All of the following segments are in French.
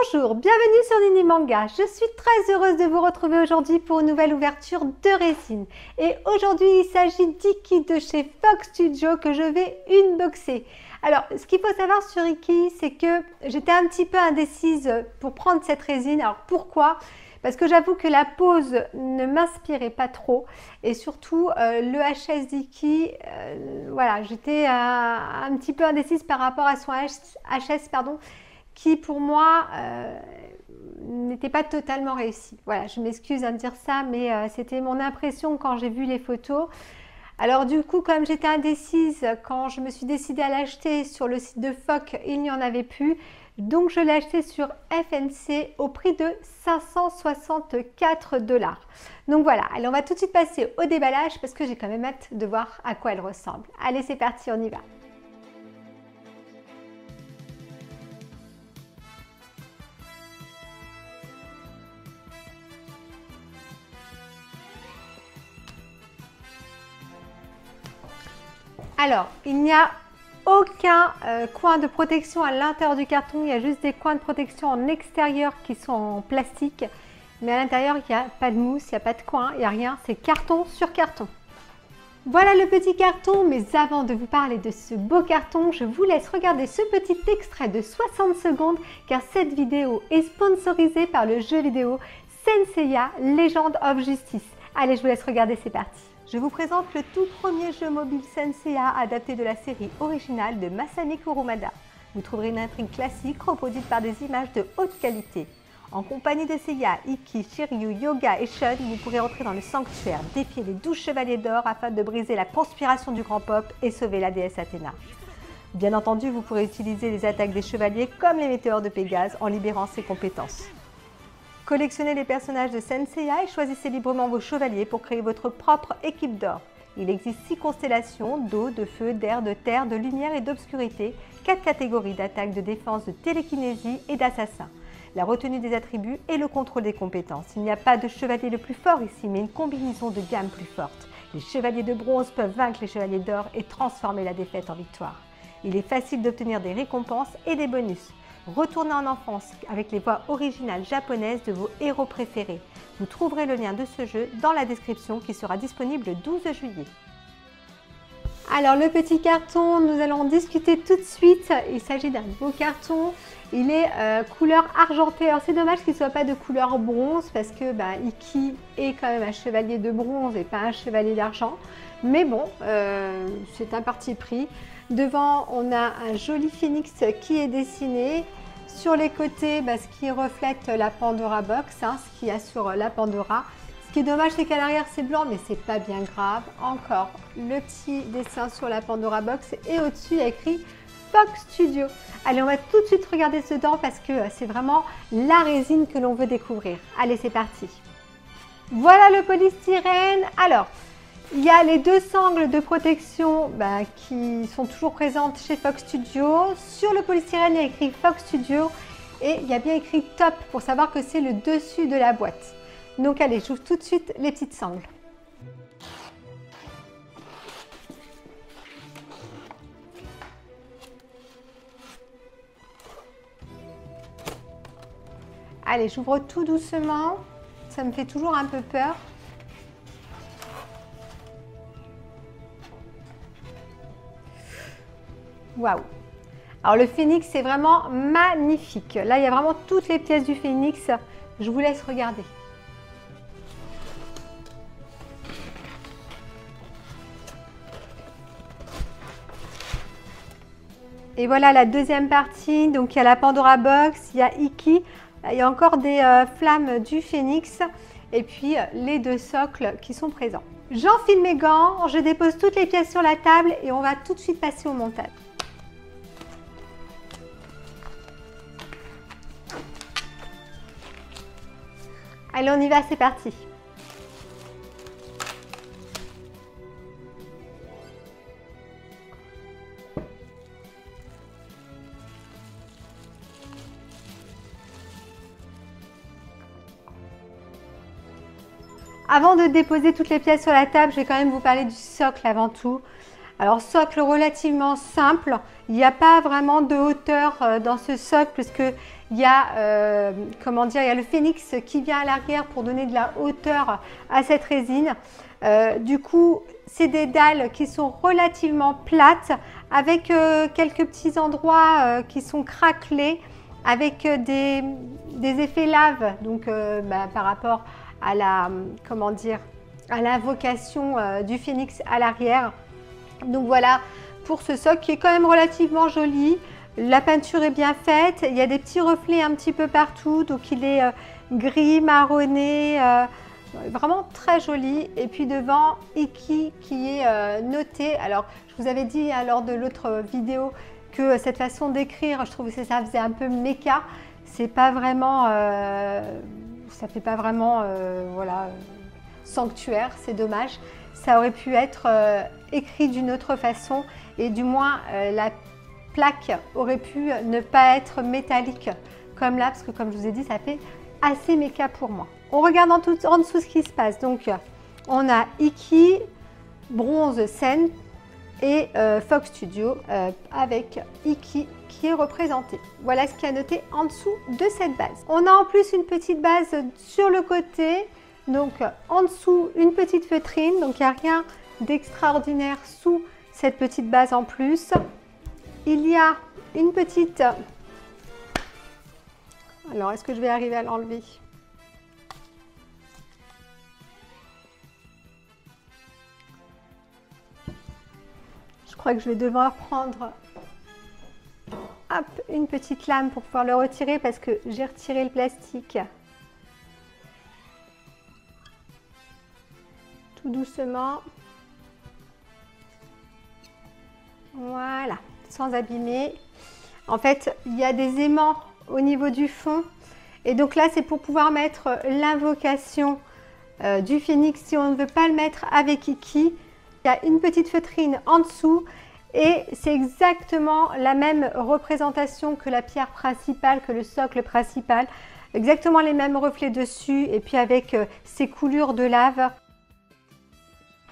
Bonjour, bienvenue sur Nini Manga. Je suis très heureuse de vous retrouver aujourd'hui pour une nouvelle ouverture de résine. Et aujourd'hui, il s'agit d'Iki de chez Fox Studio que je vais unboxer. Alors, ce qu'il faut savoir sur Iki, c'est que j'étais un petit peu indécise pour prendre cette résine. Alors, pourquoi ? Parce que j'avoue que la pose ne m'inspirait pas trop. Et surtout, le HS d'Iki, voilà, j'étais un petit peu indécise par rapport à son HS, pardon, qui pour moi n'était pas totalement réussi. Voilà, je m'excuse de dire ça, mais c'était mon impression quand j'ai vu les photos. Alors du coup, comme j'étais indécise, quand je me suis décidée à l'acheter sur le site de Fox, il n'y en avait plus. Donc je l'ai acheté sur FNC au prix de 564 $. Donc voilà, allez, on va tout de suite passer au déballage parce que j'ai quand même hâte de voir à quoi elle ressemble. Allez, c'est parti, on y va. Alors, il n'y a aucun coin de protection à l'intérieur du carton, il y a juste des coins de protection en extérieur qui sont en plastique. Mais à l'intérieur, il n'y a pas de mousse, il n'y a pas de coin, il n'y a rien, c'est carton sur carton. Voilà le petit carton, mais avant de vous parler de ce beau carton, je vous laisse regarder ce petit extrait de 60 secondes car cette vidéo est sponsorisée par le jeu vidéo Senseiya Legend of Justice. Allez, je vous laisse regarder, c'est parti. Je vous présente le tout premier jeu mobile Senseiya adapté de la série originale de Masami Kurumada. Vous trouverez une intrigue classique reproduite par des images de haute qualité. En compagnie de Seiya, Iki, Shiryu, Yoga et Shun, vous pourrez entrer dans le sanctuaire, défier les 12 chevaliers d'or afin de briser la conspiration du Grand Pop et sauver la déesse Athéna. Bien entendu, vous pourrez utiliser les attaques des chevaliers comme les météores de Pégase en libérant ses compétences. Collectionnez les personnages de Senseiya et choisissez librement vos chevaliers pour créer votre propre équipe d'or. Il existe 6 constellations d'eau, de feu, d'air, de terre, de lumière et d'obscurité, 4 catégories d'attaque, de défense, de télékinésie et d'assassin. La retenue des attributs et le contrôle des compétences. Il n'y a pas de chevalier le plus fort ici, mais une combinaison de gamme plus forte. Les chevaliers de bronze peuvent vaincre les chevaliers d'or et transformer la défaite en victoire. Il est facile d'obtenir des récompenses et des bonus. Retournez en enfance avec les voix originales japonaises de vos héros préférés. Vous trouverez le lien de ce jeu dans la description qui sera disponible le 12 juillet. Alors le petit carton, nous allons en discuter tout de suite. Il s'agit d'un beau carton. Il est couleur argentée. Alors c'est dommage qu'il ne soit pas de couleur bronze parce que Iki est quand même un chevalier de bronze et pas un chevalier d'argent. Mais bon, c'est un parti pris. Devant, on a un joli phénix qui est dessiné. Sur les côtés, ce qui reflète la Pandora Box, ce qu'il y a sur la Pandora. Ce qui est dommage, c'est qu'à l'arrière, c'est blanc, mais c'est pas bien grave. Encore le petit dessin sur la Pandora Box et au-dessus, il y a écrit Fox Studio. Allez, on va tout de suite regarder dedans parce que c'est vraiment la résine que l'on veut découvrir. Allez, c'est parti. Voilà le polystyrène. Alors, il y a les 2 sangles de protection qui sont toujours présentes chez Fox Studio. Sur le polystyrène, il y a écrit Fox Studio et il y a bien écrit Top pour savoir que c'est le dessus de la boîte. Donc allez, j'ouvre tout de suite les petites sangles. Allez, j'ouvre tout doucement. Ça me fait toujours un peu peur. Waouh! Alors le phénix, c'est vraiment magnifique. Là, il y a vraiment toutes les pièces du phénix. Je vous laisse regarder. Et voilà la deuxième partie. Donc il y a la Pandora Box, il y a Iki, il y a encore des flammes du phénix et puis les 2 socles qui sont présents. J'enfile mes gants, je dépose toutes les pièces sur la table et on va tout de suite passer au montage. Allez, on y va, c'est parti. Avant de déposer toutes les pièces sur la table, je vais quand même vous parler du socle avant tout. Alors socle relativement simple, il n'y a pas vraiment de hauteur dans ce socle puisque il y a, comment dire, il y a le phénix qui vient à l'arrière pour donner de la hauteur à cette résine. Du coup, c'est des dalles qui sont relativement plates avec quelques petits endroits qui sont craquelés avec des effets lave, donc par rapport à la, comment dire, à l'invocation du phénix à l'arrière. Donc voilà pour ce socle qui est quand même relativement joli. La peinture est bien faite, il y a des petits reflets un petit peu partout, donc il est gris, marronné, vraiment très joli. Et puis devant, Iki qui est noté. Alors je vous avais dit lors de l'autre vidéo que cette façon d'écrire, je trouve que ça faisait un peu méca. C'est pas vraiment, ça fait pas vraiment, voilà, sanctuaire, c'est dommage. Ça aurait pu être écrit d'une autre façon et du moins la plaque aurait pu ne pas être métallique comme là parce que comme je vous ai dit ça fait assez méca pour moi. On regarde en dessous ce qui se passe. Donc on a Iki, Bronze Scène et Fox Studio avec Iki qui est représenté. Voilà ce qu'il y a noté en dessous de cette base. On a en plus une petite base sur le côté. Donc en dessous une petite feutrine, donc il n'y a rien d'extraordinaire sous cette petite base en plus. Il y a une petite... Alors est-ce que je vais arriver à l'enlever? Je crois que je vais devoir prendre hop, une petite lame pour pouvoir le retirer parce que j'ai retiré le plastique. Doucement, voilà, sans abîmer. En fait, il y a des aimants au niveau du fond et donc là c'est pour pouvoir mettre l'invocation du phénix si on ne veut pas le mettre avec Iki. Il y a une petite feutrine en dessous et c'est exactement la même représentation que la pierre principale, que le socle principal, exactement les mêmes reflets dessus et puis avec ces coulures de lave.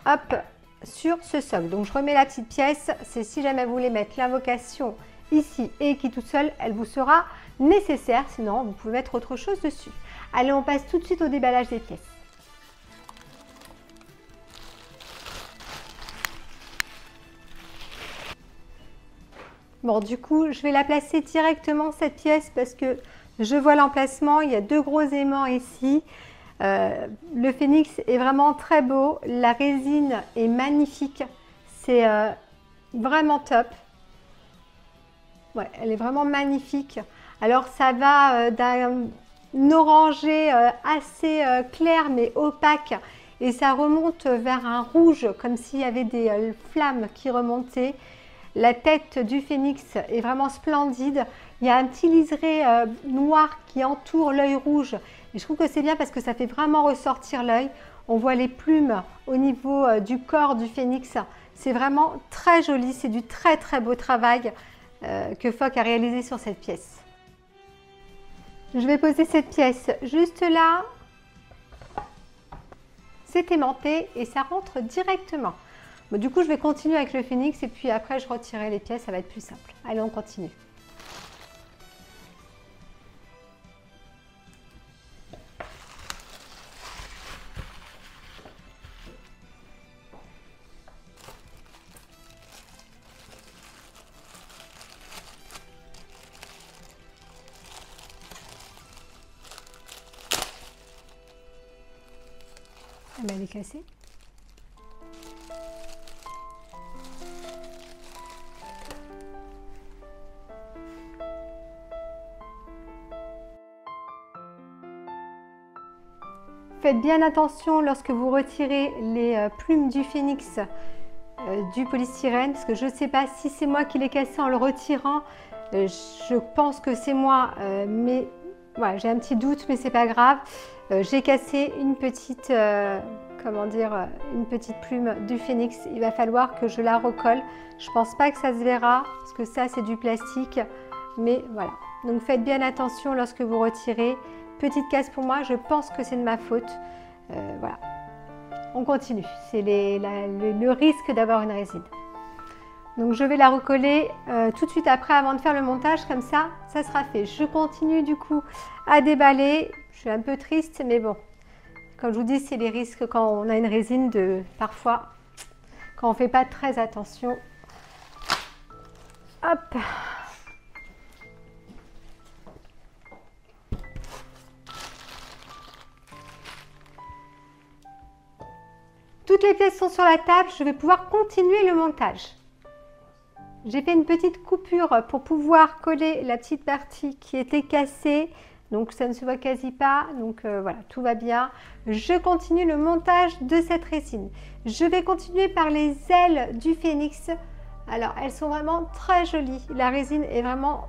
Hop, sur ce socle. Donc je remets la petite pièce, c'est si jamais vous voulez mettre l'invocation ici et qui toute seule, elle vous sera nécessaire, sinon vous pouvez mettre autre chose dessus. Allez, on passe tout de suite au déballage des pièces. Bon, du coup, je vais la placer directement cette pièce parce que je vois l'emplacement, il y a deux gros aimants ici. Le phénix est vraiment très beau, la résine est magnifique, c'est vraiment top. Ouais, elle est vraiment magnifique. Alors ça va d'un orangé assez clair mais opaque et ça remonte vers un rouge comme s'il y avait des flammes qui remontaient. La tête du phénix est vraiment splendide. Il y a un petit liseré noir qui entoure l'œil rouge. Et je trouve que c'est bien parce que ça fait vraiment ressortir l'œil. On voit les plumes au niveau du corps du phénix. C'est vraiment très joli. C'est du très très beau travail que Fock a réalisé sur cette pièce. Je vais poser cette pièce juste là. C'est aimanté et ça rentre directement. Bon, du coup, je vais continuer avec le phénix et puis après, je retirerai les pièces. Ça va être plus simple. Allez, on continue. Ah ben, elle est cassée. Faites bien attention lorsque vous retirez les plumes du phénix du polystyrène, parce que je ne sais pas si c'est moi qui l'ai cassé en le retirant. Je pense que c'est moi, mais voilà, j'ai un petit doute, mais c'est pas grave. J'ai cassé une petite, comment dire, une petite plume du phénix. Il va falloir que je la recolle. Je pense pas que ça se verra, parce que ça c'est du plastique, mais voilà. Donc faites bien attention lorsque vous retirez. Petite casse pour moi, je pense que c'est de ma faute. Voilà. On continue. C'est le risque d'avoir une résine. Donc je vais la recoller tout de suite après avant de faire le montage, comme ça sera fait. Je continue du coup à déballer. Je suis un peu triste, mais bon, comme je vous dis, c'est les risques quand on a une résine de parfois, quand on ne fait pas très attention. Hop. Toutes les pièces sont sur la table, je vais pouvoir continuer le montage. J'ai fait une petite coupure pour pouvoir coller la petite partie qui était cassée. Donc ça ne se voit quasi pas. Donc voilà, tout va bien. Je continue le montage de cette résine. Je vais continuer par les ailes du phénix. Alors elles sont vraiment très jolies. La résine est vraiment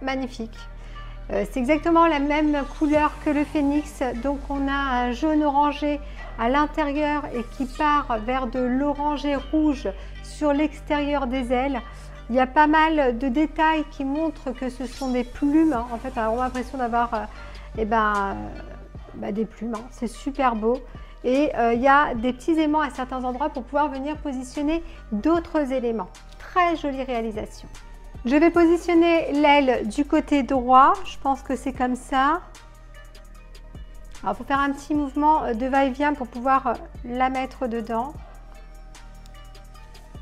magnifique. C'est exactement la même couleur que le phénix. Donc on a un jaune orangé à l'intérieur et qui part vers de l'orangé rouge sur l'extérieur des ailes. Il y a pas mal de détails qui montrent que ce sont des plumes. En fait, on a l'impression d'avoir des plumes. C'est super beau. Et il y a des petits aimants à certains endroits pour pouvoir venir positionner d'autres éléments. Très jolie réalisation. Je vais positionner l'aile du côté droit. Je pense que c'est comme ça. Alors, il faut faire un petit mouvement de va-et-vient pour pouvoir la mettre dedans.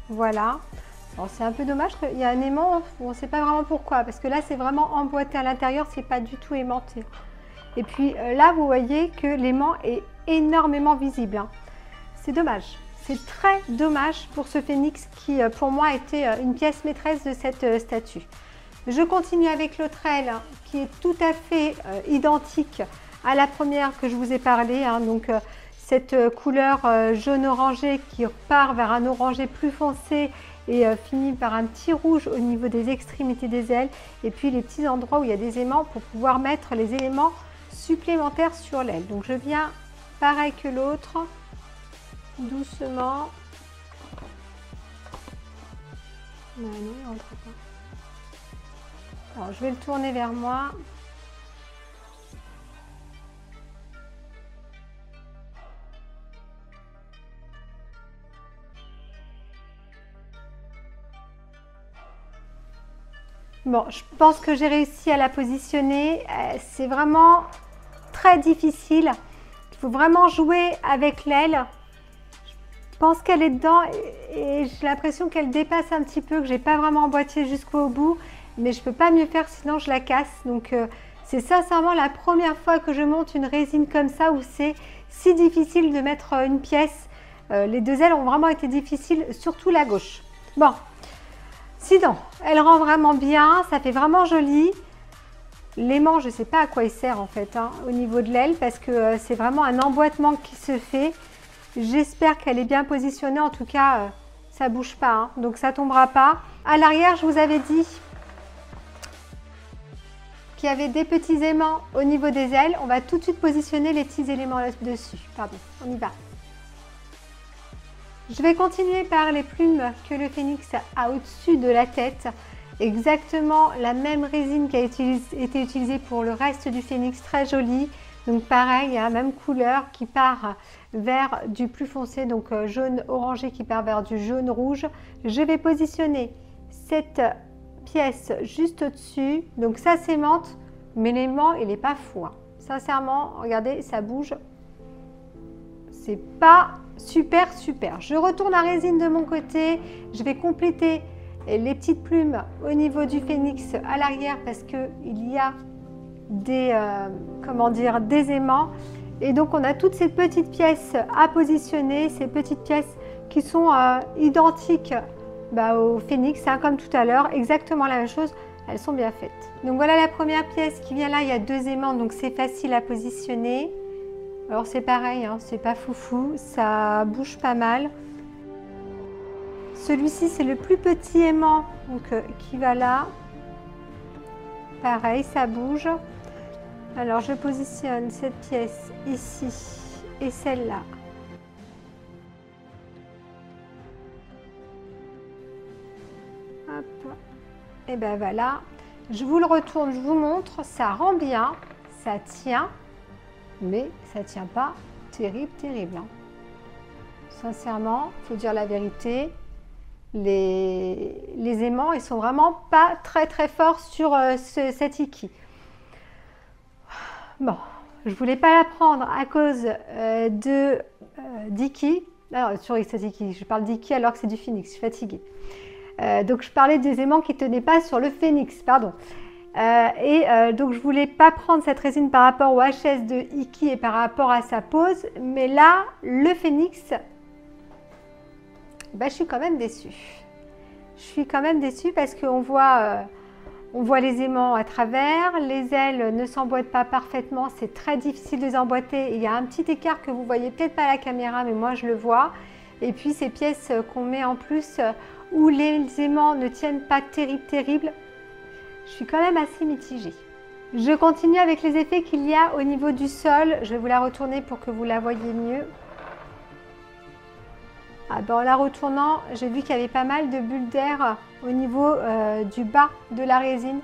Voilà. C'est un peu dommage qu'il y a un aimant, on ne sait pas vraiment pourquoi, parce que là c'est vraiment emboîté à l'intérieur, c'est pas du tout aimanté. Et puis là vous voyez que l'aimant est énormément visible. Hein. C'est dommage, c'est très dommage pour ce phénix qui pour moi était une pièce maîtresse de cette statue. Je continue avec l'autre aile qui est tout à fait identique à la première que je vous ai parlé. Hein. Donc cette couleur jaune orangé qui part vers un orangé plus foncé et finit par un petit rouge au niveau des extrémités des ailes, et puis les petits endroits où il y a des aimants pour pouvoir mettre les éléments supplémentaires sur l'aile. Donc je viens pareil que l'autre, doucement. Non, il rentre pas. Alors je vais le tourner vers moi. Bon, je pense que j'ai réussi à la positionner. C'est vraiment très difficile. Il faut vraiment jouer avec l'aile. Je pense qu'elle est dedans et j'ai l'impression qu'elle dépasse un petit peu, que j'ai pas vraiment emboîté jusqu'au bout. Mais je peux pas mieux faire sinon je la casse. Donc c'est sincèrement la première fois que je monte une résine comme ça où c'est si difficile de mettre une pièce. Les deux ailes ont vraiment été difficiles, surtout la gauche. Bon. Sinon, elle rend vraiment bien, ça fait vraiment joli. L'aimant, je ne sais pas à quoi il sert en fait hein, au niveau de l'aile parce que c'est vraiment un emboîtement qui se fait. J'espère qu'elle est bien positionnée, en tout cas ça ne bouge pas, hein, donc ça ne tombera pas. À l'arrière, je vous avais dit qu'il y avait des petits aimants au niveau des ailes. On va tout de suite positionner les petits éléments là-dessus. Pardon, on y va. Je vais continuer par les plumes que le phénix a au-dessus de la tête. Exactement la même résine qui a été utilisée pour le reste du phénix, très jolie. Donc pareil, la même couleur qui part vers du plus foncé, donc jaune orangé qui part vers du jaune rouge. Je vais positionner cette pièce juste au-dessus. Donc ça s'aimante, mais l'aimant il n'est pas fou. Hein. Sincèrement, regardez, ça bouge. C'est pas super. Je retourne la résine de mon côté. Je vais compléter les petites plumes au niveau du phénix à l'arrière parce qu'il y a des, des aimants. Et donc on a toutes ces petites pièces à positionner, ces petites pièces qui sont identiques au phénix, hein, comme tout à l'heure, exactement la même chose. Elles sont bien faites. Donc voilà la première pièce qui vient là, il y a deux aimants, donc c'est facile à positionner. Alors c'est pareil, hein, c'est pas foufou, ça bouge pas mal. Celui-ci c'est le plus petit aimant donc, qui va là. Pareil, ça bouge. Alors je positionne cette pièce ici et celle-là. Hop. Et ben voilà. Je vous le retourne, je vous montre, ça rend bien, ça tient. Mais ça ne tient pas terrible. Hein. Sincèrement, il faut dire la vérité. les aimants, ils sont vraiment pas très forts sur cet Iki. Bon, je voulais pas la prendre à cause d'Iki. Alors, sur cet Iki, je parle d'Iki alors que c'est du phénix, je suis fatiguée. Donc je parlais des aimants qui ne tenaient pas sur le phénix, pardon. Donc je voulais pas prendre cette résine par rapport au HS de Iki et par rapport à sa pose, mais là, le phénix, je suis quand même déçue. Je suis quand même déçue parce qu'on voit les aimants à travers, les ailes ne s'emboîtent pas parfaitement, c'est très difficile de les emboîter. Il y a un petit écart que vous voyez peut-être pas à la caméra, mais moi je le vois. Et puis ces pièces qu'on met en plus où les aimants ne tiennent pas terrible, je suis quand même assez mitigée. Je continue avec les effets qu'il y a au niveau du sol. Je vais vous la retourner pour que vous la voyez mieux. En la retournant, j'ai vu qu'il y avait pas mal de bulles d'air au niveau du bas de la résine.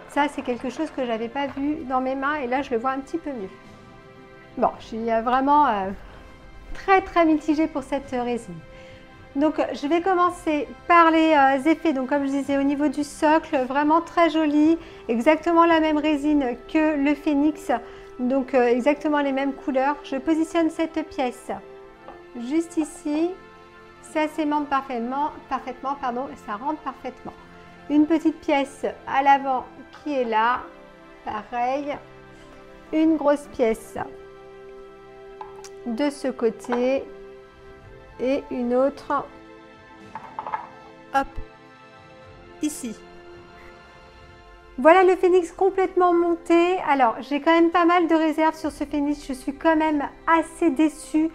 Ça, c'est quelque chose que je n'avais pas vu dans mes mains et là, je le vois un petit peu mieux. Bon, je suis vraiment très mitigée pour cette résine. Donc, je vais commencer par les effets. Donc, comme je disais, au niveau du socle, vraiment très joli. Exactement la même résine que le phénix. Donc, exactement les mêmes couleurs. Je positionne cette pièce juste ici, ça s'aimante parfaitement, et ça rentre parfaitement. Une petite pièce à l'avant qui est là, pareil. Une grosse pièce de ce côté et une autre, hop, ici. Voilà le phénix complètement monté. Alors, j'ai quand même pas mal de réserves sur ce phénix, je suis quand même assez déçue.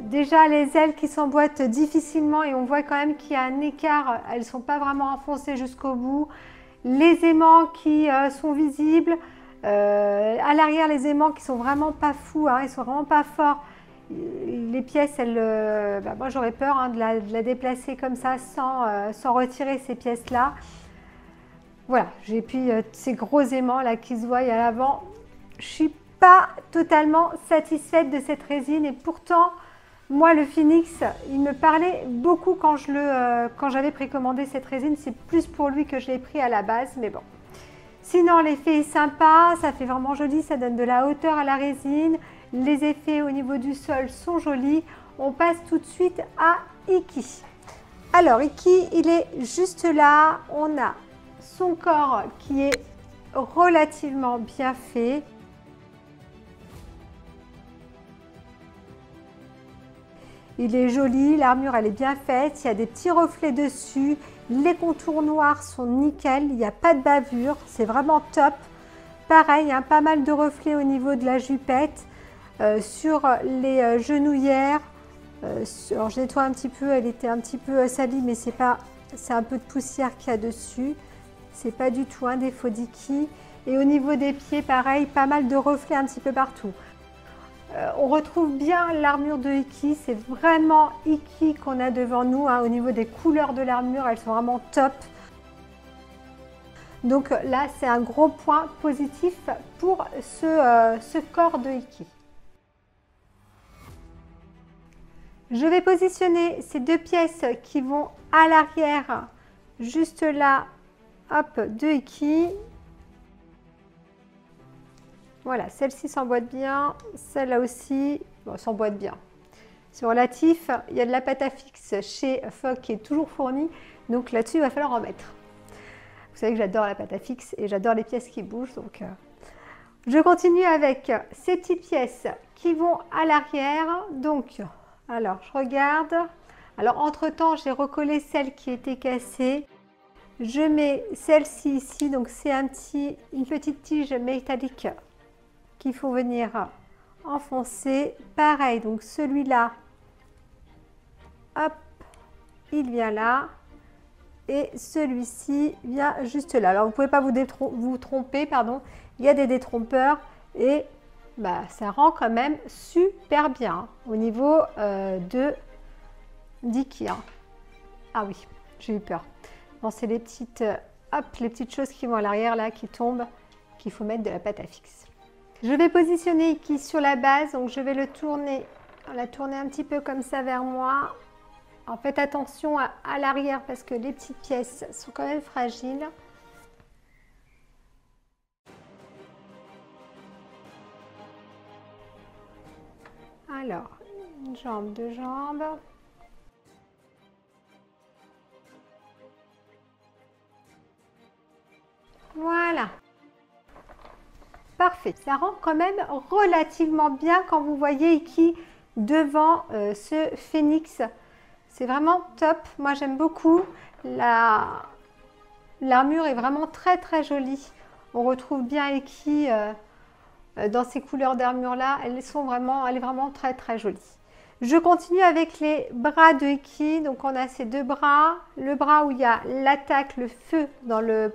Déjà les ailes qui s'emboîtent difficilement et on voit quand même qu'il y a un écart, elles ne sont pas vraiment enfoncées jusqu'au bout. Les aimants qui sont visibles, à l'arrière les aimants qui sont vraiment pas fous, hein, ils sont vraiment pas forts. Les pièces, moi j'aurais peur de la déplacer comme ça sans retirer ces pièces là. Voilà, j'ai puis ces gros aimants là qui se voient à l'avant. Je suis pas totalement satisfaite de cette résine et pourtant moi le phénix il me parlait beaucoup quand j'avais précommandé cette résine. C'est plus pour lui que je l'ai pris à la base, mais bon, sinon l'effet est sympa, ça fait vraiment joli, ça donne de la hauteur à la résine, les effets au niveau du sol sont jolis. On passe tout de suite à Iki. Alors Iki, il est juste là, on a son corps qui est relativement bien fait. Il est joli, l'armure elle est bien faite, il y a des petits reflets dessus, les contours noirs sont nickel, il n'y a pas de bavure, c'est vraiment top. Pareil, hein, pas mal de reflets au niveau de la jupette, sur les genouillères. Alors je nettoie un petit peu, elle était un petit peu salie, mais c'est un peu de poussière qu'il y a dessus. C'est pas du tout un défaut d'Iki. Et au niveau des pieds, pareil, pas mal de reflets un petit peu partout. On retrouve bien l'armure de Iki, c'est vraiment Iki qu'on a devant nous, hein. Au niveau des couleurs de l'armure, elles sont vraiment top. Donc là, c'est un gros point positif pour ce corps de Iki. Je vais positionner ces deux pièces qui vont à l'arrière, juste là, hop, de Iki. Voilà, celle-ci s'emboîte bien, celle-là aussi, bon, s'emboîte bien. C'est relatif, il y a de la pâte à fixe chez Fogg qui est toujours fournie, donc là-dessus, il va falloir en mettre. Vous savez que j'adore la pâte à fixe et j'adore les pièces qui bougent, donc je continue avec ces petites pièces qui vont à l'arrière. Donc, alors, je regarde. Alors, entre-temps, j'ai recollé celle qui était cassée. Je mets celle-ci ici, donc c'est une petite tige métallique qu'il faut venir enfoncer. Pareil, donc celui-là, hop, il vient là. Et celui-ci vient juste là. Alors, vous ne pouvez pas vous tromper, pardon. Il y a des détrompeurs et ça rend quand même super bien au niveau d'Iki. Ah oui, j'ai eu peur. Bon, c'est les petites choses qui vont à l'arrière là, qui tombent, qu'il faut mettre de la pâte à fixe. Je vais positionner Iki sur la base, donc je vais la tourner un petit peu comme ça vers moi. Alors faites attention à l'arrière parce que les petites pièces sont quand même fragiles. Alors, une jambe, deux jambes. Voilà. Parfait. Ça rend quand même relativement bien quand vous voyez Iki devant ce phénix. C'est vraiment top. Moi, j'aime beaucoup. L'armure est vraiment très, très jolie. On retrouve bien Iki dans ces couleurs d'armure là. Elle est vraiment très, très jolie. Je continue avec les bras de Iki. Donc, on a ces deux bras. Le bras où il y a l'attaque, le feu dans le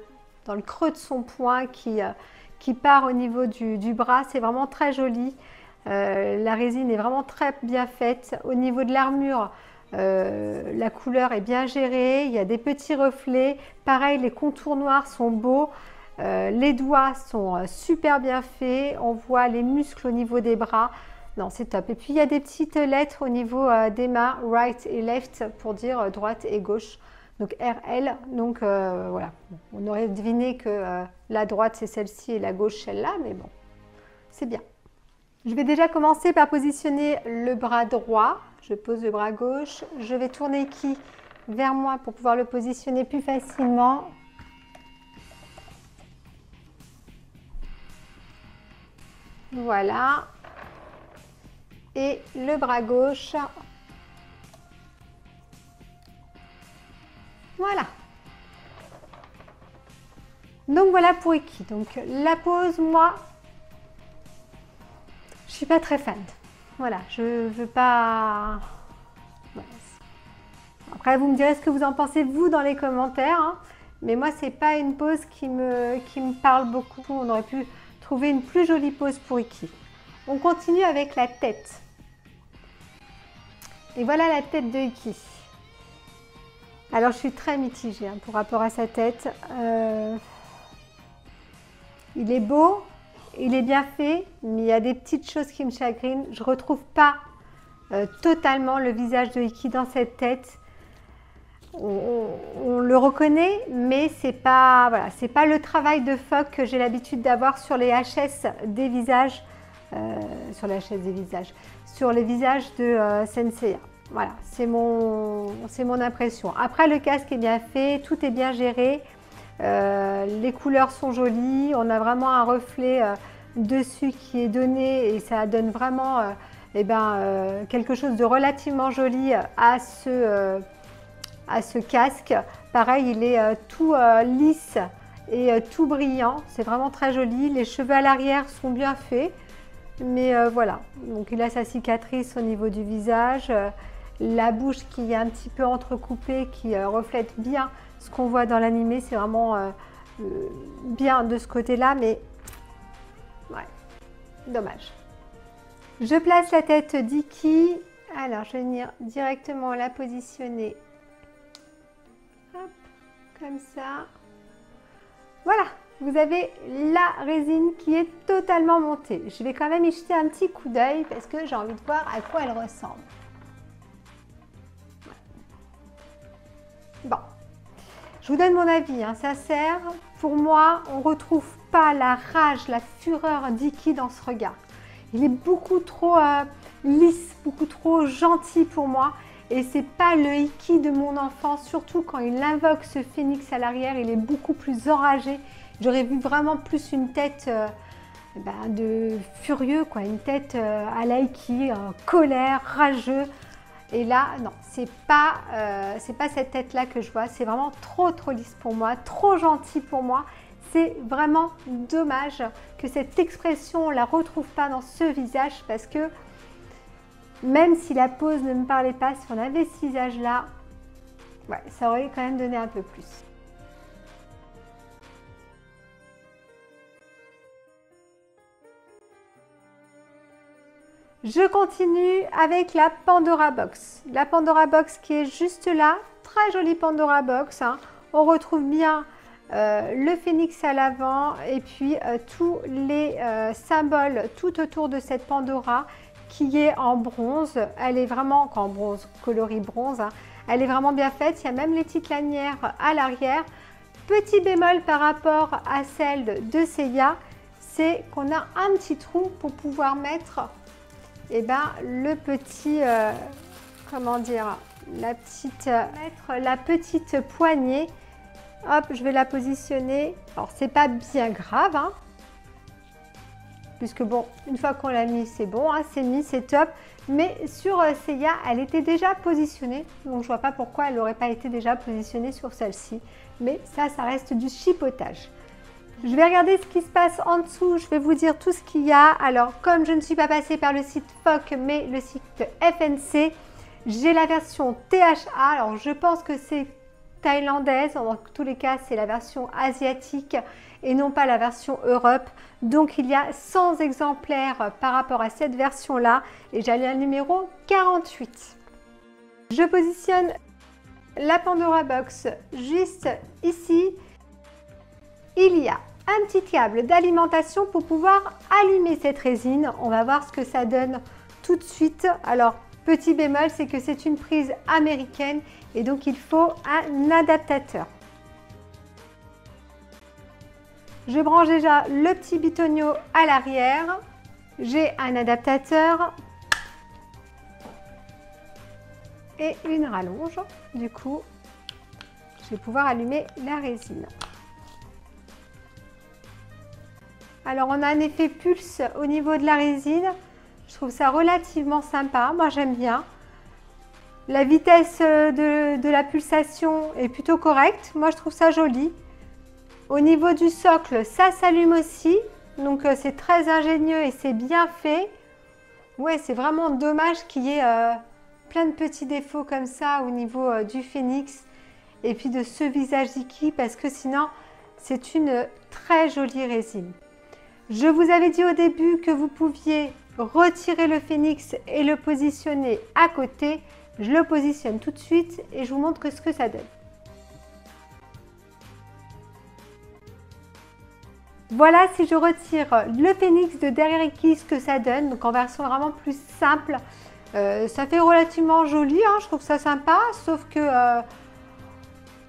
creux de son poing qui part au niveau du bras. C'est vraiment très joli. La résine est vraiment très bien faite. Au niveau de l'armure, la couleur est bien gérée. Il y a des petits reflets. Pareil, les contours noirs sont beaux. Les doigts sont super bien faits. On voit les muscles au niveau des bras. Non, c'est top. Et puis, il y a des petites lettres au niveau des mains, right et left, pour dire droite et gauche. Donc RL, donc voilà, on aurait deviné que la droite c'est celle-ci et la gauche celle-là, mais bon, c'est bien. Je vais déjà commencer par positionner le bras droit. Je pose le bras gauche, je vais tourner Iki vers moi pour pouvoir le positionner plus facilement. Voilà. Et le bras gauche. Voilà. Donc voilà pour Iki. Donc la pose, moi, je suis pas très fan. Voilà, je veux pas. Voilà. Après, vous me direz ce que vous en pensez vous dans les commentaires. Hein. Mais moi, c'est pas une pose qui me parle beaucoup. On aurait pu trouver une plus jolie pose pour Iki. On continue avec la tête. Et voilà la tête de Iki. Alors, je suis très mitigée hein, par rapport à sa tête. Il est beau, il est bien fait, mais il y a des petites choses qui me chagrinent. Je ne retrouve pas totalement le visage de Iki dans cette tête. On le reconnaît, mais ce n'est pas, voilà, c'est pas le travail de phoque que j'ai l'habitude d'avoir sur les HS des visages, sur les visages de Senseiya. Voilà, c'est mon impression. Après, le casque est bien fait, tout est bien géré. Les couleurs sont jolies. On a vraiment un reflet dessus qui est donné et ça donne vraiment quelque chose de relativement joli à ce casque. Pareil, il est tout lisse et tout brillant. C'est vraiment très joli. Les cheveux à l'arrière sont bien faits. Mais voilà, donc il a sa cicatrice au niveau du visage. La bouche qui est un petit peu entrecoupée, qui reflète bien ce qu'on voit dans l'animé, c'est vraiment bien de ce côté-là, mais ouais, dommage. Je place la tête d'Iki. Alors, je vais venir directement la positionner. Hop, comme ça. Voilà, vous avez la résine qui est totalement montée. Je vais quand même y jeter un petit coup d'œil parce que j'ai envie de voir à quoi elle ressemble. Bon, je vous donne mon avis, hein, ça sert. Pour moi, on ne retrouve pas la rage, la fureur d'Iki dans ce regard. Il est beaucoup trop lisse, beaucoup trop gentil pour moi. Et c'est pas le Iki de mon enfance, surtout quand il invoque ce phénix à l'arrière, il est beaucoup plus enragé. J'aurais vu vraiment plus une tête de furieux, quoi, une tête à la Iki, colère, rageux. Et là, non, c'est pas cette tête-là que je vois. C'est vraiment trop lisse pour moi, trop gentil pour moi. C'est vraiment dommage que cette expression, on ne la retrouve pas dans ce visage parce que même si la pose ne me parlait pas, si on avait ce visage-là, ouais, ça aurait quand même donné un peu plus. Je continue avec la Pandora Box. La Pandora Box qui est juste là, très jolie Pandora Box. Hein. On retrouve bien le phénix à l'avant et puis tous les symboles tout autour de cette Pandora qui est en bronze. Elle est vraiment, en bronze, coloris bronze, hein, elle est vraiment bien faite. Il y a même les petites lanières à l'arrière. Petit bémol par rapport à celle de Seiya, c'est qu'on a un petit trou pour pouvoir mettre le petit, comment dire, mettre la petite poignée. Hop, je vais la positionner. Alors, c'est pas bien grave, hein, puisque bon, une fois qu'on l'a mis, c'est bon, hein, c'est mis, c'est top. Mais sur Seiya, elle était déjà positionnée, donc je vois pas pourquoi elle n'aurait pas été déjà positionnée sur celle-ci. Mais ça reste du chipotage. Je vais regarder ce qui se passe en dessous, je vais vous dire tout ce qu'il y a. Alors, comme je ne suis pas passée par le site FOC, mais le site FNC, j'ai la version THA. Alors, je pense que c'est thaïlandaise, en tous les cas, c'est la version asiatique et non pas la version Europe. Donc, il y a 100 exemplaires par rapport à cette version-là et j'ai le numéro 48. Je positionne la Pandora Box juste ici. Il y a un petit câble d'alimentation pour pouvoir allumer cette résine. On va voir ce que ça donne tout de suite. Alors, petit bémol, c'est que c'est une prise américaine et donc il faut un adaptateur. Je branche déjà le petit bitonio à l'arrière. J'ai un adaptateur et une rallonge. Du coup, je vais pouvoir allumer la résine. Alors, on a un effet pulse au niveau de la résine. Je trouve ça relativement sympa. Moi, j'aime bien. La vitesse de la pulsation est plutôt correcte. Moi, je trouve ça joli. Au niveau du socle, ça s'allume aussi. Donc, c'est très ingénieux et c'est bien fait. Ouais, c'est vraiment dommage qu'il y ait plein de petits défauts comme ça au niveau du Phénix et puis de ce visage Iki parce que sinon, c'est une très jolie résine. Je vous avais dit au début que vous pouviez retirer le Phénix et le positionner à côté. Je le positionne tout de suite et je vous montre ce que ça donne. Voilà, si je retire le Phénix de derrière Iki, ce que ça donne. Donc en version vraiment plus simple. Ça fait relativement joli, hein, je trouve ça sympa, sauf que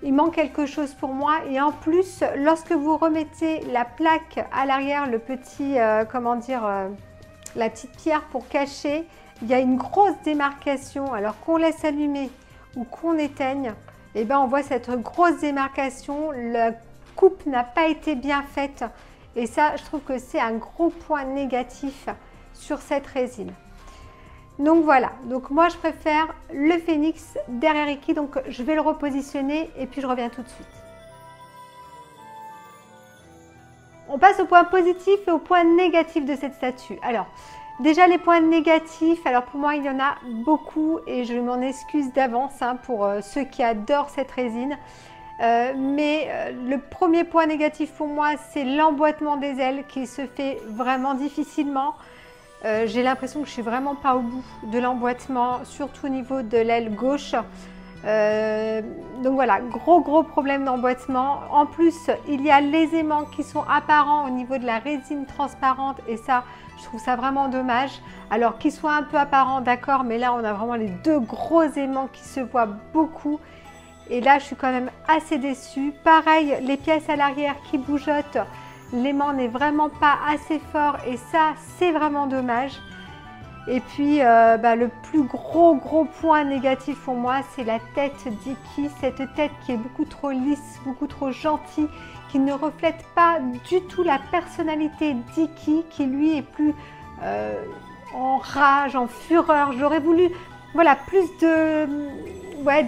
il manque quelque chose pour moi. Et en plus, lorsque vous remettez la plaque à l'arrière, le petit, comment dire, la petite pierre pour cacher, il y a une grosse démarcation. Alors qu'on laisse allumer ou qu'on éteigne, et ben on voit cette grosse démarcation. La coupe n'a pas été bien faite. Et ça, je trouve que c'est un gros point négatif sur cette résine. Donc voilà, donc moi je préfère le Phénix derrière Iki, donc je vais le repositionner et puis je reviens tout de suite. On passe au point positif et au point négatif de cette statue. Alors, déjà les points négatifs, alors pour moi il y en a beaucoup et je m'en excuse d'avance hein, pour ceux qui adorent cette résine. Le premier point négatif pour moi, c'est l'emboîtement des ailes qui se fait vraiment difficilement. J'ai l'impression que je suis vraiment pas au bout de l'emboîtement, surtout au niveau de l'aile gauche. Donc voilà, gros problème d'emboîtement. En plus, il y a les aimants qui sont apparents au niveau de la résine transparente et ça, je trouve ça vraiment dommage. Alors qu'ils soient un peu apparents, d'accord, mais là on a vraiment les deux gros aimants qui se voient beaucoup. Et là, je suis quand même assez déçue. Pareil, les pièces à l'arrière qui bougeotent. L'aimant n'est vraiment pas assez fort et ça, c'est vraiment dommage. Et puis, le plus gros point négatif pour moi, c'est la tête d'Iki. Cette tête qui est beaucoup trop lisse, beaucoup trop gentille, qui ne reflète pas du tout la personnalité d'Iki, qui lui est plus en rage, en fureur. J'aurais voulu, voilà, plus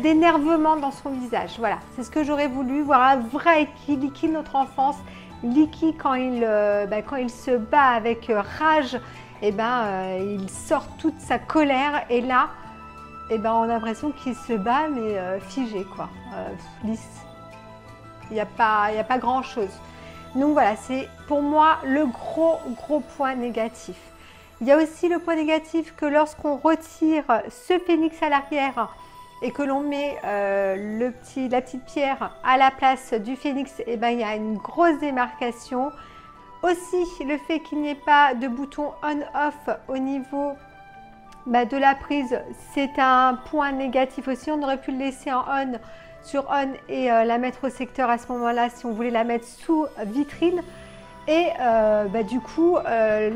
d'énervement dans son visage. Voilà, c'est ce que j'aurais voulu, voir un vrai Iki, l'Iki de notre enfance. L'Iki, quand il se bat avec rage, il sort toute sa colère et là, on a l'impression qu'il se bat mais figé quoi, lisse. Il n'y a pas grand chose. Donc voilà, c'est pour moi le gros point négatif. Il y a aussi le point négatif que lorsqu'on retire ce Phénix à l'arrière et que l'on met la petite pierre à la place du Phénix, il y a une grosse démarcation. Aussi, le fait qu'il n'y ait pas de bouton on-off au niveau de la prise, c'est un point négatif aussi. On aurait pu le laisser en on, sur on et la mettre au secteur à ce moment-là si on voulait la mettre sous vitrine. Et du coup,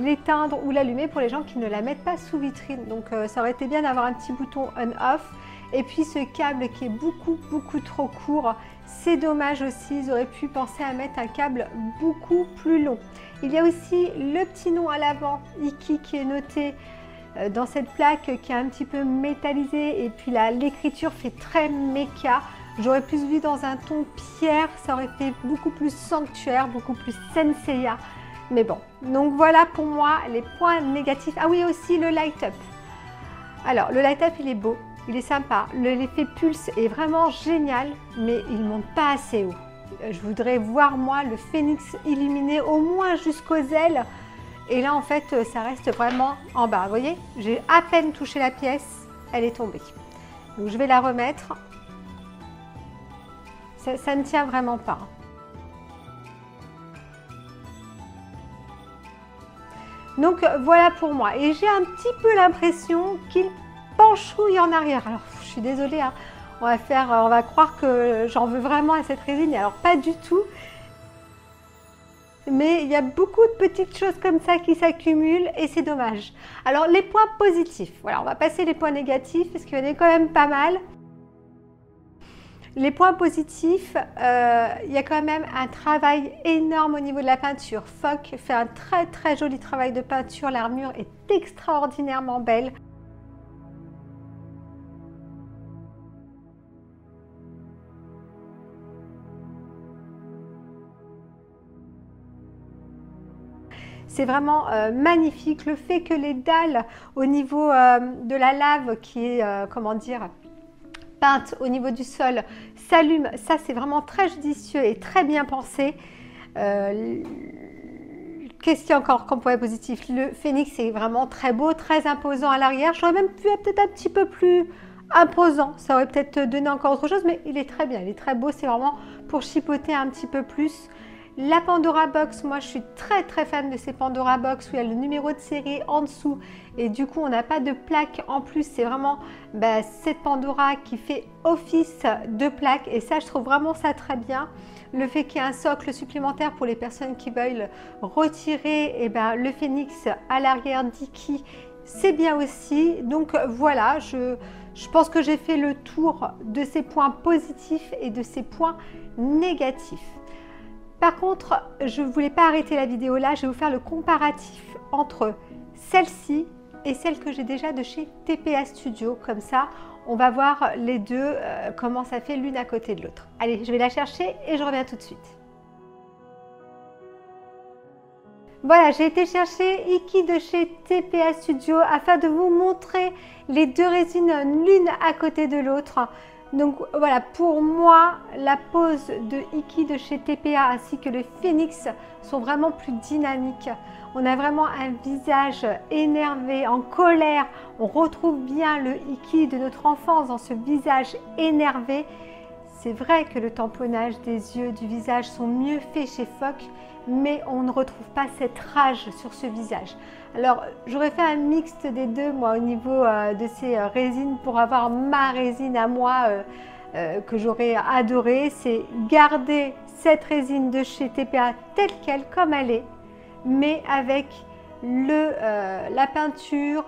l'éteindre ou l'allumer pour les gens qui ne la mettent pas sous vitrine. Donc ça aurait été bien d'avoir un petit bouton on-off. Et puis ce câble qui est beaucoup trop court, c'est dommage aussi. Ils auraient pu penser à mettre un câble beaucoup plus long. Il y a aussi le petit nom à l'avant, Iki, qui est noté dans cette plaque qui est un petit peu métallisée. Et puis là, l'écriture fait très méca. J'aurais plus vu dans un ton pierre, ça aurait fait beaucoup plus sanctuaire, beaucoup plus senseiya. Mais bon, donc voilà pour moi les points négatifs. Ah oui, aussi le light up. Alors, le light up, il est beau, il est sympa. L'effet pulse est vraiment génial, mais il ne monte pas assez haut. Je voudrais voir, moi, le phénix illuminé au moins jusqu'aux ailes. Et là, en fait, ça reste vraiment en bas. Vous voyez, j'ai à peine touché la pièce, elle est tombée. Donc, je vais la remettre. Ça ne tient vraiment pas. Donc voilà pour moi. Et j'ai un petit peu l'impression qu'il penchouille en arrière. Alors je suis désolée, hein. On va croire que j'en veux vraiment à cette résine. Alors pas du tout. Mais il y a beaucoup de petites choses comme ça qui s'accumulent et c'est dommage. Alors les points positifs. Voilà, on va passer les points négatifs parce qu'il y en a quand même pas mal. Les points positifs, il y a quand même un travail énorme au niveau de la peinture. Fock fait un très joli travail de peinture. L'armure est extraordinairement belle. C'est vraiment magnifique. Le fait que les dalles au niveau de la lave qui est, peinte au niveau du sol s'allume, ça c'est vraiment très judicieux et très bien pensé. Qu'est-ce qu'il y a encore comme point positif? Le phénix est vraiment très beau, très imposant à l'arrière. J'aurais même pu être peut-être un petit peu plus imposant, ça aurait peut-être donné encore autre chose, mais il est très bien, il est très beau, c'est vraiment pour chipoter un petit peu plus. La Pandora Box, moi je suis très fan de ces Pandora Box où il y a le numéro de série en dessous et du coup on n'a pas de plaque en plus, c'est vraiment cette Pandora qui fait office de plaque et ça je trouve vraiment ça très bien. Le fait qu'il y ait un socle supplémentaire pour les personnes qui veulent retirer le phénix à l'arrière d'Iki, c'est bien aussi. Donc voilà, je pense que j'ai fait le tour de ces points positifs et de ces points négatifs. Par contre, je ne voulais pas arrêter la vidéo là, je vais vous faire le comparatif entre celle-ci et celle que j'ai déjà de chez TPA Studio. Comme ça, on va voir les deux, comment ça fait l'une à côté de l'autre. Allez, je vais la chercher et je reviens tout de suite. Voilà, j'ai été chercher Iki de chez TPA Studio afin de vous montrer les deux résines l'une à côté de l'autre. Donc voilà, pour moi, la pose de Iki de chez TPA ainsi que le phénix sont vraiment plus dynamiques. On a vraiment un visage énervé, en colère. On retrouve bien le Iki de notre enfance dans ce visage énervé. C'est vrai que le tamponnage des yeux, du visage sont mieux faits chez Fock, mais on ne retrouve pas cette rage sur ce visage. Alors, j'aurais fait un mixte des deux, moi, au niveau de ces résines pour avoir ma résine à moi que j'aurais adorée. C'est garder cette résine de chez TPA telle qu'elle, comme elle est, mais avec la peinture,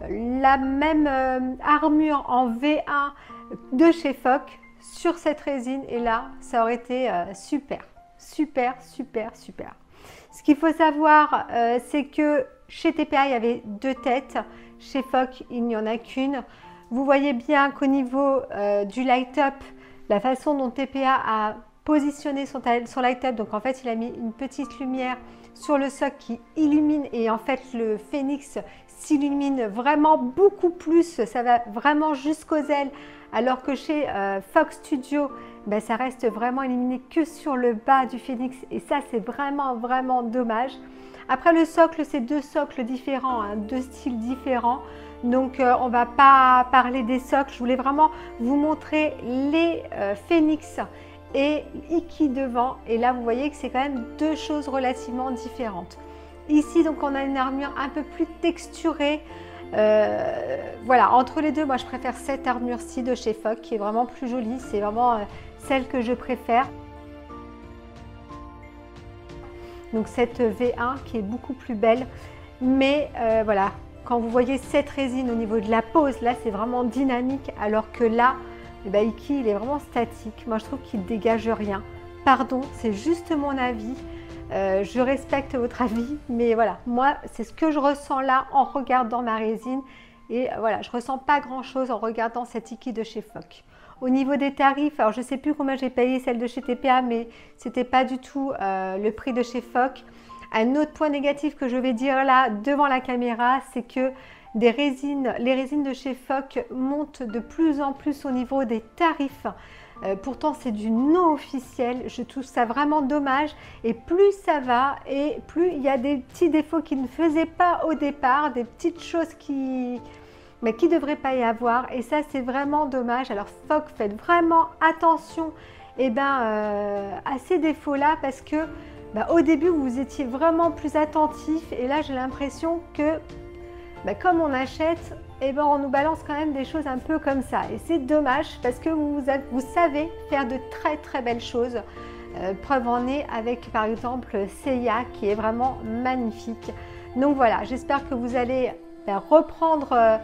la même armure en V1 de chez Fock sur cette résine. Et là, ça aurait été super. Ce qu'il faut savoir, c'est que chez TPA, il y avait deux têtes. Chez Fock, il n'y en a qu'une. Vous voyez bien qu'au niveau du light-up, la façon dont TPA a positionné son light-up, donc en fait, il a mis une petite lumière sur le socle qui illumine et en fait, le phénix s'illumine vraiment beaucoup plus. Ça va vraiment jusqu'aux ailes, alors que chez Fock Studio, ça reste vraiment illuminé que sur le bas du phénix et ça, c'est vraiment dommage. Après le socle, c'est deux socles différents, hein, deux styles différents. Donc on ne va pas parler des socles. Je voulais vraiment vous montrer les phénix et Iki devant. Et là, vous voyez que c'est quand même deux choses relativement différentes. Ici, donc, on a une armure un peu plus texturée Voilà, entre les deux, moi je préfère cette armure-ci de chez Foc qui est vraiment plus jolie. C'est vraiment celle que je préfère. Donc cette V1 qui est beaucoup plus belle. Mais voilà, quand vous voyez cette résine au niveau de la pose, là c'est vraiment dynamique. Alors que là, Iki il est vraiment statique. Moi je trouve qu'il ne dégage rien. Pardon, c'est juste mon avis. Je respecte votre avis, mais voilà, moi c'est ce que je ressens là en regardant ma résine. Et voilà, je ressens pas grand chose en regardant cette Iki de chez Foc. Au niveau des tarifs, alors je ne sais plus combien j'ai payé celle de chez TPA, mais c'était pas du tout le prix de chez Foc. Un autre point négatif que je vais dire là devant la caméra, c'est que les résines de chez Foc montent de plus en plus au niveau des tarifs. Pourtant c'est du non officiel, je trouve ça vraiment dommage, et plus ça va et plus il y a des petits défauts qui ne faisaient pas au départ, des petites choses qui ne devraient pas y avoir, et ça c'est vraiment dommage. Alors Foc, faites vraiment attention à ces défauts là, parce que au début vous étiez vraiment plus attentif, et là j'ai l'impression que comme on achète, on nous balance quand même des choses un peu comme ça. Et c'est dommage parce que vous savez faire de très très belles choses. Preuve en est avec par exemple Seiya qui est vraiment magnifique. Donc voilà, j'espère que vous allez reprendre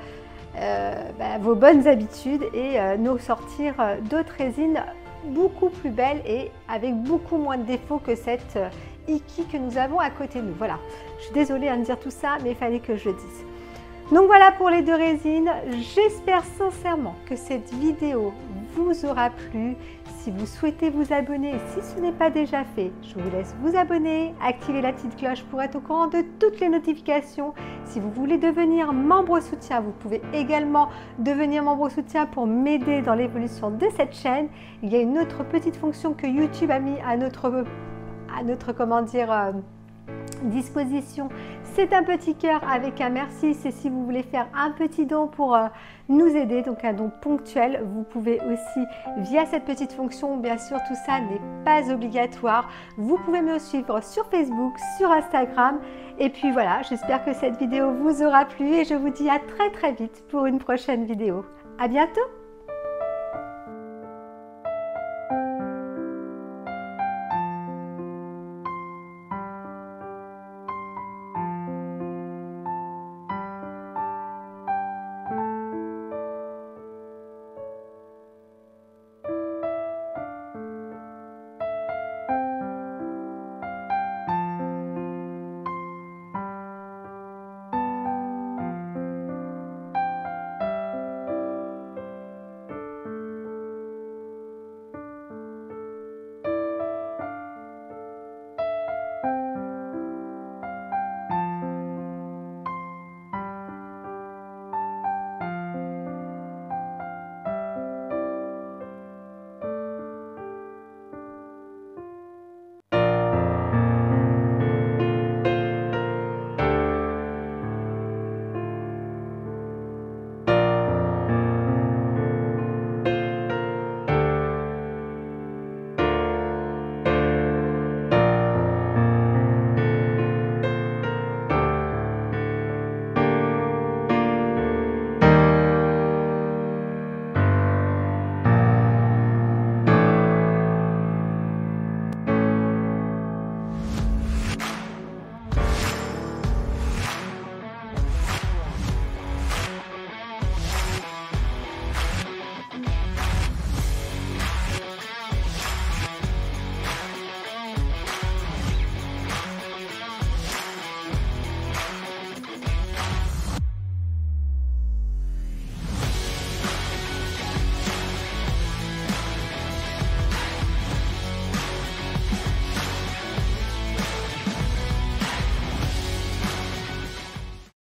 vos bonnes habitudes et nous sortir d'autres résines beaucoup plus belles et avec beaucoup moins de défauts que cette Iki que nous avons à côté de nous. Voilà, je suis désolée de dire tout ça, mais il fallait que je le dise. Donc voilà pour les deux résines. J'espère sincèrement que cette vidéo vous aura plu. Si vous souhaitez vous abonner, et si ce n'est pas déjà fait, je vous laisse vous abonner, activer la petite cloche pour être au courant de toutes les notifications. Si vous voulez devenir membre soutien, vous pouvez également devenir membre soutien pour m'aider dans l'évolution de cette chaîne. Il y a une autre petite fonction que YouTube a mis à notre disposition. C'est un petit cœur avec un merci. C'est si vous voulez faire un petit don pour nous aider, donc un don ponctuel. Vous pouvez aussi via cette petite fonction. Bien sûr, tout ça n'est pas obligatoire. Vous pouvez me suivre sur Facebook, sur Instagram. Et puis voilà, j'espère que cette vidéo vous aura plu et je vous dis à très très vite pour une prochaine vidéo. À bientôt!